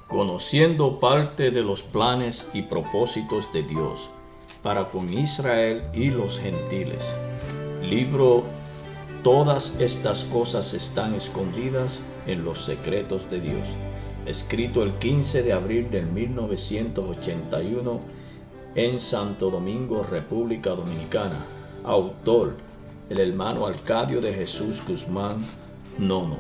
conociendo parte de los planes y propósitos de Dios para con Israel y los gentiles. Libro Todas estas cosas están escondidas en los secretos de Dios, escrito el 15 de abril de 1981 en Santo Domingo, República Dominicana. Autor, el hermano Arcadio de Jesús Guzmán Nono.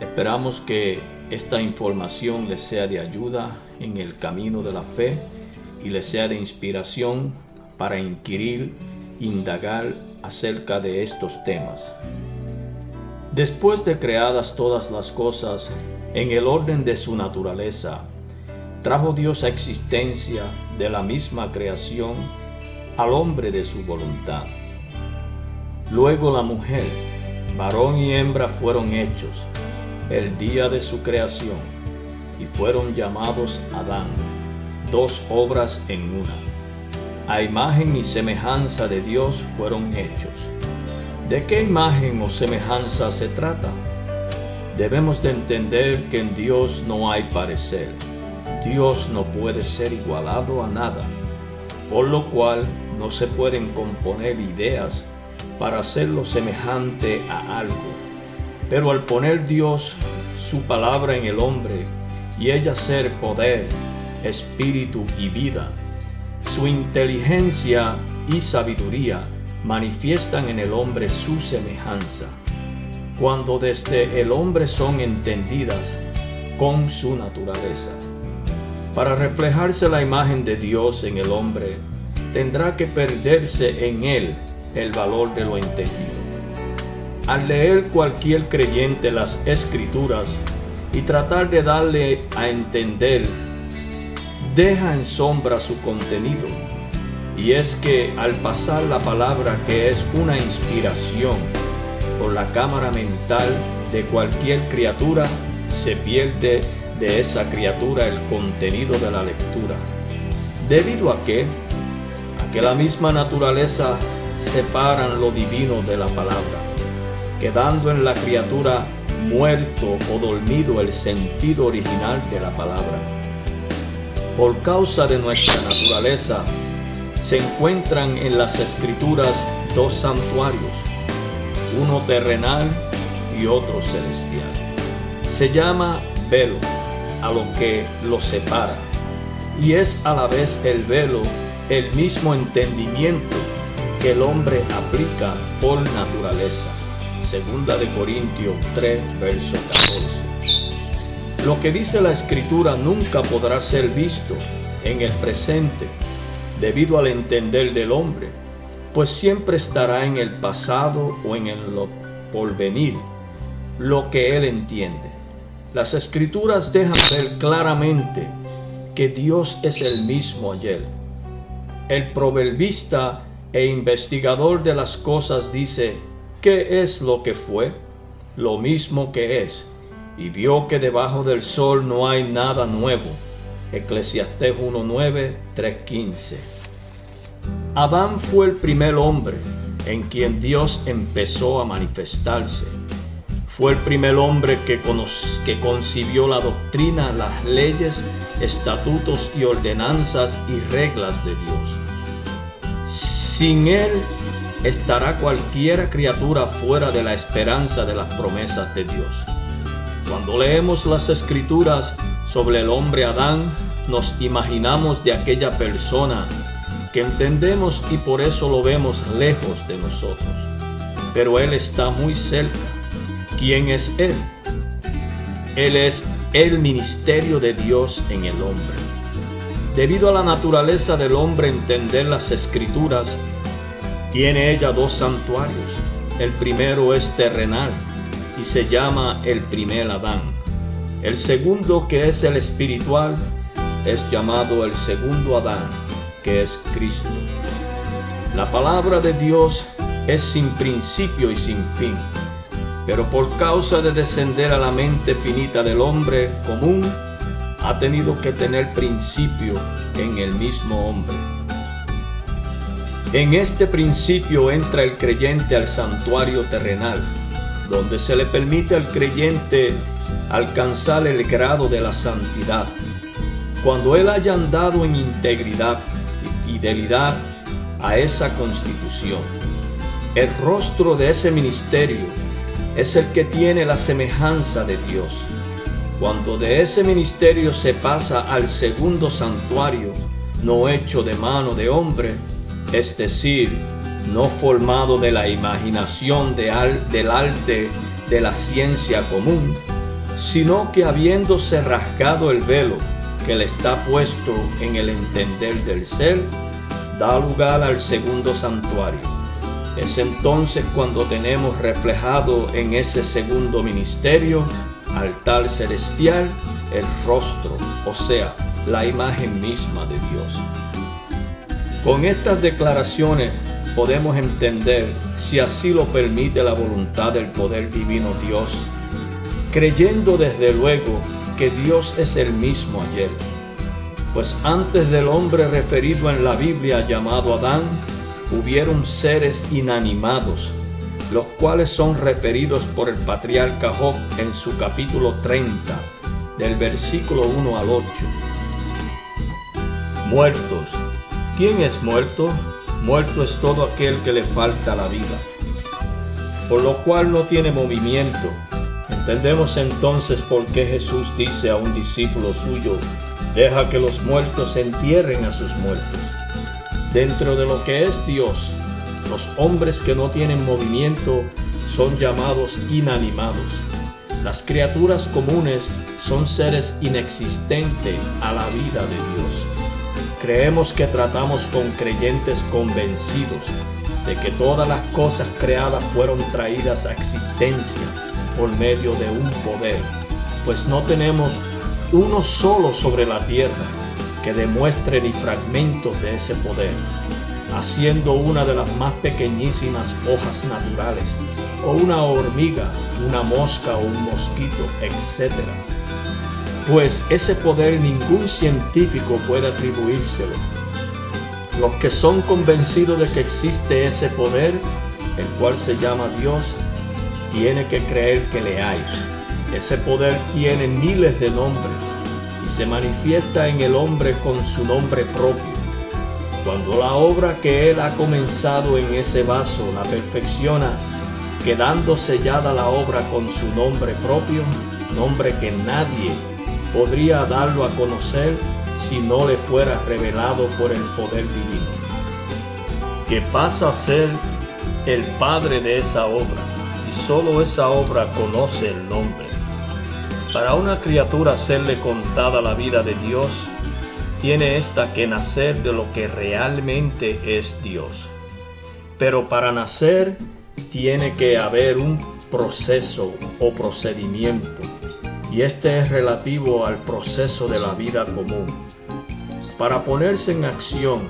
Esperamos que esta información les sea de ayuda en el camino de la fe y les sea de inspiración para inquirir, indagar acerca de estos temas. Después de creadas todas las cosas en el orden de su naturaleza, trajo Dios a existencia de la misma creación al hombre de su voluntad. Luego la mujer, varón y hembra fueron hechos el día de su creación y fueron llamados Adán, dos obras en una. A imagen y semejanza de Dios fueron hechos. ¿De qué imagen o semejanza se trata? Debemos de entender que en Dios no hay parecer. Dios no puede ser igualado a nada, por lo cual no se pueden componer ideas para hacerlo semejante a algo. Pero al poner Dios su palabra en el hombre y ella ser poder, espíritu y vida, su inteligencia y sabiduría manifiestan en el hombre su semejanza, cuando desde el hombre son entendidas con su naturaleza. Para reflejarse la imagen de Dios en el hombre, tendrá que perderse en él el valor de lo entendido. Al leer cualquier creyente las Escrituras y tratar de darle a entender, deja en sombra su contenido, y es que al pasar la palabra, que es una inspiración, por la cámara mental de cualquier criatura, se pierde de esa criatura el contenido de la lectura, debido a que la misma naturaleza separan lo divino de la palabra, quedando en la criatura muerto o dormido el sentido original de la palabra. Por causa de nuestra naturaleza, se encuentran en las Escrituras dos santuarios, uno terrenal y otro celestial. Se llama velo a lo que lo separa, y es a la vez el velo el mismo entendimiento que el hombre aplica por naturaleza. Segunda de Corintios 3, verso 14. Lo que dice la Escritura nunca podrá ser visto en el presente debido al entender del hombre, pues siempre estará en el pasado o en el porvenir lo que él entiende. Las Escrituras dejan ver claramente que Dios es el mismo ayer. El proverbista e investigador de las cosas dice: ¿qué es lo que fue? Lo mismo que es. Y vio que debajo del sol no hay nada nuevo. Eclesiastés 1:9, 3:15. Adán fue el primer hombre en quien Dios empezó a manifestarse. Fue el primer hombre que concibió la doctrina, las leyes, estatutos y ordenanzas y reglas de Dios. Sin él estará cualquier criatura fuera de la esperanza de las promesas de Dios. Cuando leemos las Escrituras sobre el hombre Adán, nos imaginamos de aquella persona que entendemos y por eso lo vemos lejos de nosotros. Pero él está muy cerca. ¿Quién es él? Él es el ministerio de Dios en el hombre. Debido a la naturaleza del hombre entender las Escrituras, tiene ella dos santuarios. El primero es terrenal y se llama el primer Adán. El segundo, que es el espiritual, es llamado el segundo Adán, que es Cristo. La palabra de Dios es sin principio y sin fin, pero por causa de descender a la mente finita del hombre común, ha tenido que tener principio en el mismo hombre. En este principio entra el creyente al santuario terrenal, donde se le permite al creyente alcanzar el grado de la santidad. Cuando Él haya andado en integridad y fidelidad a esa constitución, el rostro de ese ministerio es el que tiene la semejanza de Dios. Cuando de ese ministerio se pasa al segundo santuario, no hecho de mano de hombre, es decir, no formado de la imaginación del arte de la ciencia común, sino que habiéndose rasgado el velo que le está puesto en el entender del ser, da lugar al segundo santuario. Es entonces cuando tenemos reflejado en ese segundo ministerio, altar celestial, el rostro, o sea, la imagen misma de Dios. Con estas declaraciones podemos entender, si así lo permite la voluntad del poder divino Dios, creyendo desde luego que Dios es el mismo ayer, pues antes del hombre referido en la Biblia llamado Adán, hubieron seres inanimados, los cuales son referidos por el patriarca Job en su capítulo 30, del versículo 1 al 8. Muertos. ¿Quién es muerto? Muerto es todo aquel que le falta la vida, por lo cual no tiene movimiento. Entendemos entonces por qué Jesús dice a un discípulo suyo: deja que los muertos entierren a sus muertos. Dentro de lo que es Dios, los hombres que no tienen movimiento son llamados inanimados. Las criaturas comunes son seres inexistentes a la vida de Dios. Creemos que tratamos con creyentes convencidos de que todas las cosas creadas fueron traídas a existencia por medio de un poder, pues no tenemos uno solo sobre la tierra que demuestre ni fragmentos de ese poder, haciendo una de las más pequeñísimas hojas naturales, o una hormiga, una mosca o un mosquito, etc. Pues ese poder ningún científico puede atribuírselo. Los que son convencidos de que existe ese poder, el cual se llama Dios, tiene que creer que le hay. Ese poder tiene miles de nombres y se manifiesta en el hombre con su nombre propio. Cuando la obra que Él ha comenzado en ese vaso la perfecciona, quedando sellada la obra con su nombre propio, nombre que nadie podría darlo a conocer si no le fuera revelado por el poder divino, que pasa a ser el padre de esa obra, y solo esa obra conoce el nombre. Para una criatura serle contada la vida de Dios, tiene ésta que nacer de lo que realmente es Dios. Pero para nacer tiene que haber un proceso o procedimiento, y este es relativo al proceso de la vida común. Para ponerse en acción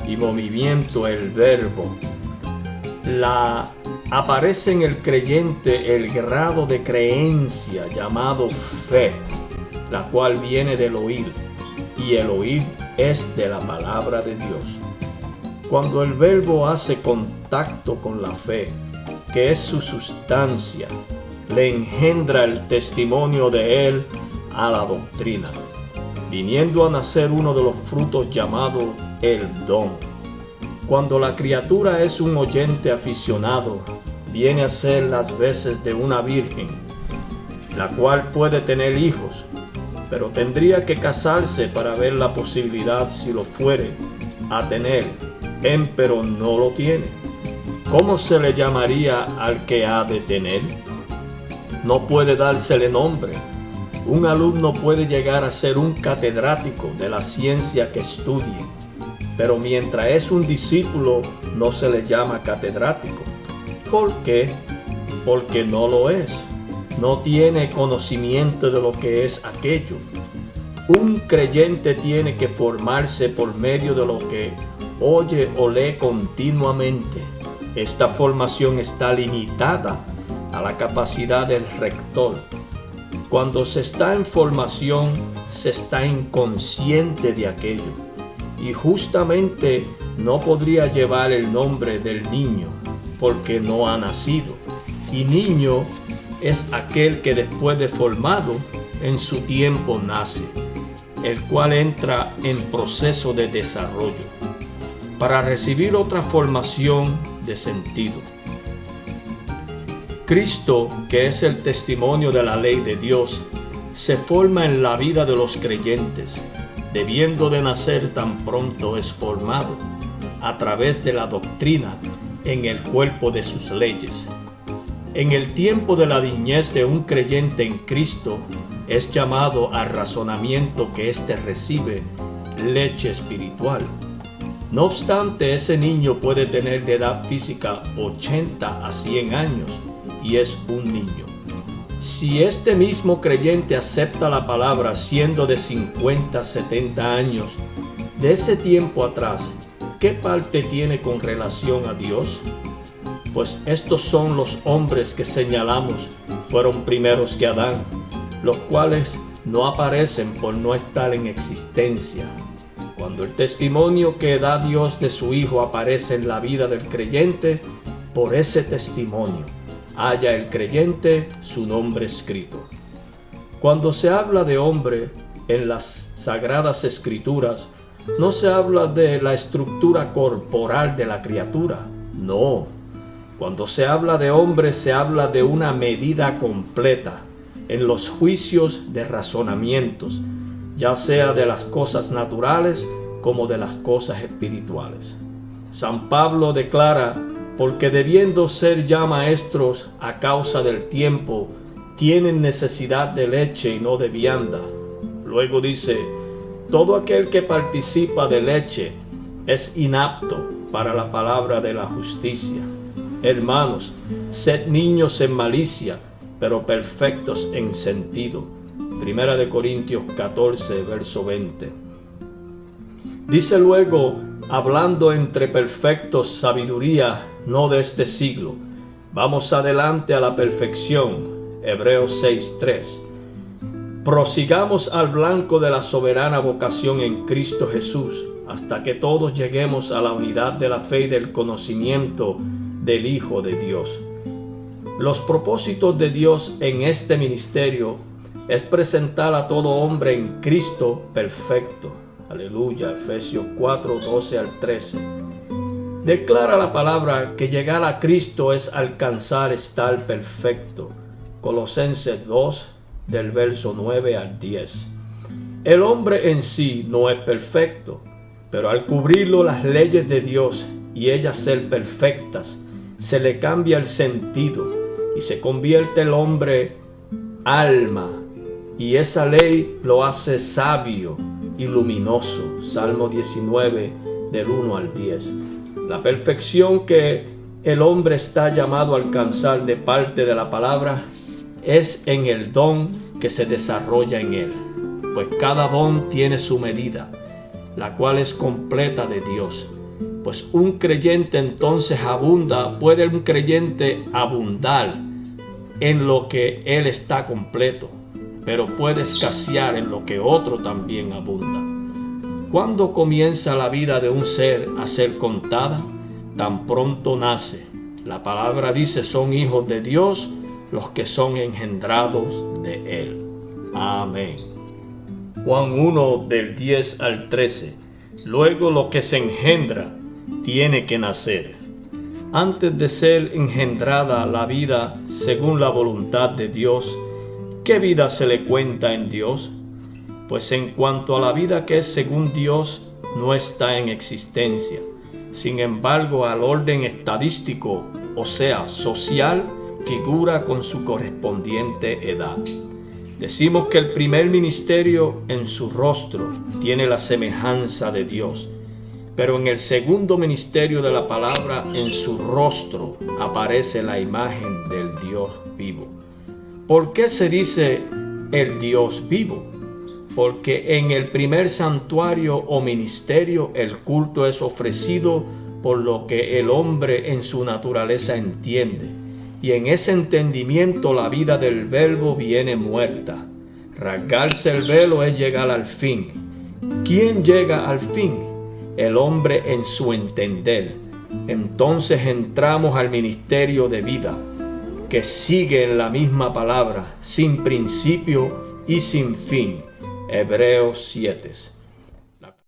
y movimiento el verbo, aparece en el creyente el grado de creencia llamado fe, la cual viene del oír, y el oír es de la palabra de Dios. Cuando el verbo hace contacto con la fe, que es su sustancia, le engendra el testimonio de él a la doctrina, viniendo a nacer uno de los frutos llamado el don. Cuando la criatura es un oyente aficionado, viene a ser las veces de una virgen, la cual puede tener hijos, pero tendría que casarse para ver la posibilidad, si lo fuere, a tener, pero no lo tiene. ¿Cómo se le llamaría al que ha de tener? No puede dársele nombre. Un alumno puede llegar a ser un catedrático de la ciencia que estudie, pero mientras es un discípulo no se le llama catedrático. ¿Por qué? Porque no lo es. No tiene conocimiento de lo que es aquello. Un creyente tiene que formarse por medio de lo que oye o lee continuamente. Esta formación está limitada a la capacidad del rector. Cuando se está en formación, se está inconsciente de aquello, y justamente no podría llevar el nombre del niño, porque no ha nacido, y niño es aquel que después de formado en su tiempo nace, el cual entra en proceso de desarrollo, para recibir otra formación de sentido. Cristo, que es el testimonio de la ley de Dios, se forma en la vida de los creyentes, debiendo de nacer tan pronto es formado, a través de la doctrina en el cuerpo de sus leyes. En el tiempo de la niñez de un creyente en Cristo, es llamado al razonamiento que éste recibe leche espiritual. No obstante, ese niño puede tener de edad física 80 a 100 años y es un niño. Si este mismo creyente acepta la palabra siendo de 50 a 70 años, de ese tiempo atrás, ¿qué parte tiene con relación a Dios? Pues estos son los hombres que señalamos fueron primeros que Adán, los cuales no aparecen por no estar en existencia. Cuando el testimonio que da Dios de su Hijo aparece en la vida del creyente, por ese testimonio halla el creyente su nombre escrito. Cuando se habla de hombre en las Sagradas Escrituras, no se habla de la estructura corporal de la criatura, no. Cuando se habla de hombre, se habla de una medida completa en los juicios de razonamientos, ya sea de las cosas naturales como de las cosas espirituales. San Pablo declara: porque debiendo ser ya maestros a causa del tiempo, tienen necesidad de leche y no de vianda. Luego dice: todo aquel que participa de leche es inapto para la palabra de la justicia. Hermanos, sed niños en malicia, pero perfectos en sentido. Primera de Corintios 14, verso 20. Dice luego, hablando entre perfectos sabiduría, no de este siglo. Vamos adelante a la perfección. Hebreos 6, 3. Prosigamos al blanco de la soberana vocación en Cristo Jesús, hasta que todos lleguemos a la unidad de la fe y del conocimiento del Hijo de Dios. Los propósitos de Dios en este ministerio es presentar a todo hombre en Cristo perfecto. Aleluya, Efesios 4, 12 al 13. Declara la palabra que llegar a Cristo es alcanzar estar perfecto. Colosenses 2, del verso 9 al 10. El hombre en sí no es perfecto, pero al cubrirlo las leyes de Dios y ellas ser perfectas, se le cambia el sentido y se convierte el hombre alma, y esa ley lo hace sabio y luminoso. Salmo 19, del 1 al 10. La perfección que el hombre está llamado a alcanzar de parte de la palabra es en el don que se desarrolla en él, pues cada don tiene su medida, la cual es completa de Dios. Pues un creyente entonces puede un creyente abundar en lo que él está completo, pero puede escasear en lo que otro también abunda. ¿Cuándo comienza la vida de un ser a ser contada? Tan pronto nace. La palabra dice: son hijos de Dios los que son engendrados de Él. Amén. Juan 1, del 10 al 13. Luego lo que se engendra tiene que nacer. Antes de ser engendrada la vida según la voluntad de Dios, ¿qué vida se le cuenta en Dios? Pues en cuanto a la vida que es según Dios, no está en existencia. Sin embargo, al orden estadístico, o sea, social, figura con su correspondiente edad. Decimos que el primer ministerio en su rostro tiene la semejanza de Dios, pero en el segundo ministerio de la palabra en su rostro aparece la imagen del Dios vivo. ¿Por qué se dice el Dios vivo? Porque en el primer santuario o ministerio el culto es ofrecido por lo que el hombre en su naturaleza entiende, y en ese entendimiento la vida del verbo viene muerta. Rasgarse el velo es llegar al fin. ¿Quién llega al fin? El hombre en su entender. Entonces entramos al ministerio de vida, que sigue en la misma palabra, sin principio y sin fin. Hebreos 7.